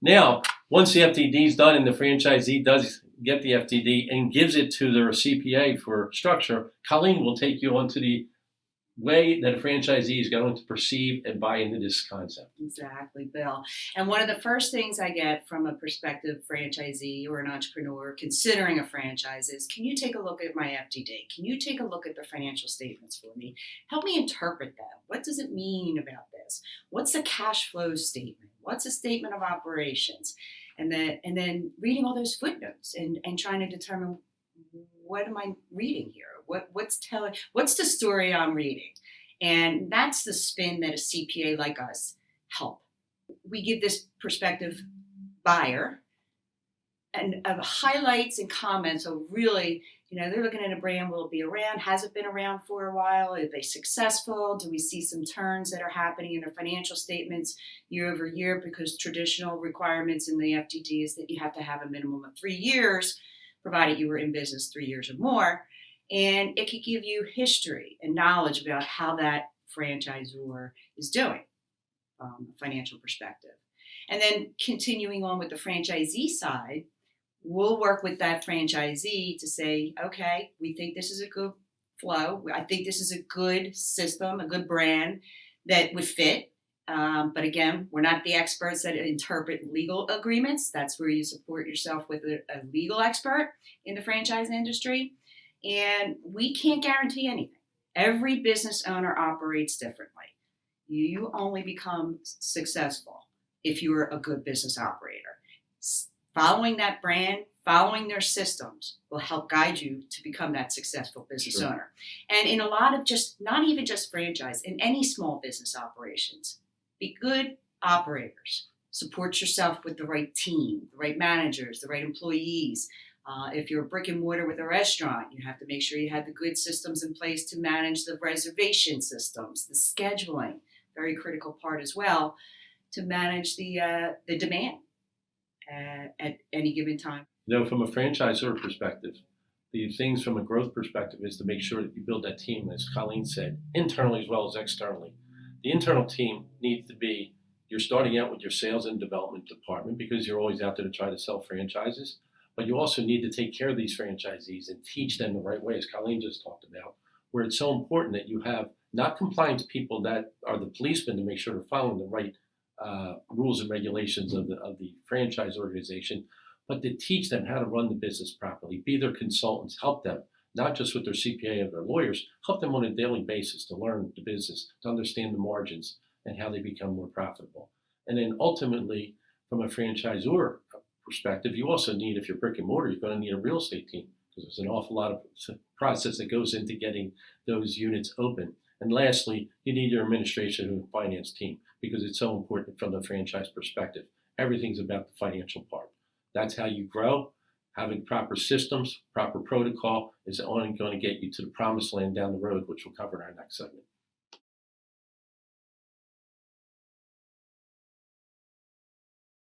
Now, once the FTD is done and the franchisee does get the FTD and gives it to their CPA for structure, Colleen will take you onto the way that a franchisee is going to perceive and buy into this concept. Exactly, Bill. And one of the first things I get from a prospective franchisee or an entrepreneur considering a franchise is, can you take a look at my FTD? Can you take a look at the financial statements for me? Help me interpret that. What does it mean about this? What's the cash flow statement? What's a statement of operations? And then reading all those footnotes and trying to determine, what am I reading here? What's the story I'm reading? And that's the spin that a CPA like us help. We give this prospective buyer and highlights and comments of really, they're looking at a brand. Will it be around? Has it been around for a while? Are they successful? Do we see some turns that are happening in their financial statements year over year? Because traditional requirements in the FTD is that you have to have a minimum of 3 years, provided you were in business 3 years or more. And it could give you history and knowledge about how that franchisor is doing from a financial perspective. And then continuing on with the franchisee side, we'll work with that franchisee to say, okay, we think this is a good flow. I think this is a good system, a good brand that would fit. But again, we're not the experts that interpret legal agreements. That's where you support yourself with a legal expert in the franchise industry. And we can't guarantee anything. Every business owner operates differently. You only become successful if you're a good business operator. Following that brand, following their systems will help guide you to become that successful business owner. And in a lot of not even just franchise, in any small business operations, be good operators. Support yourself with the right team, the right managers, the right employees. If you're a brick and mortar with a restaurant, you have to make sure you have the good systems in place to manage the reservation systems, the scheduling, very critical part as well, to manage the demand at any given time. From a franchisor perspective, the things from a growth perspective is to make sure that you build that team, as Colleen said, internally as well as externally. The internal team needs to be, you're starting out with your sales and development department because you're always out there to try to sell franchises. But you also need to take care of these franchisees and teach them the right way, as Colleen just talked about, where it's so important that you have not compliance people that are the policemen to make sure they're following the right rules and regulations of the franchise organization, but to teach them how to run the business properly, be their consultants, help them, not just with their CPA or their lawyers, help them on a daily basis to learn the business, to understand the margins and how they become more profitable. And then ultimately, from a franchisor perspective, you also need, if you're brick and mortar, you're going to need a real estate team because there's an awful lot of process that goes into getting those units open. And lastly, you need your administration and finance team because it's so important from the franchise perspective. Everything's about the financial part. That's how you grow. Having proper systems, proper protocol is only going to get you to the promised land down the road, which we'll cover in our next segment.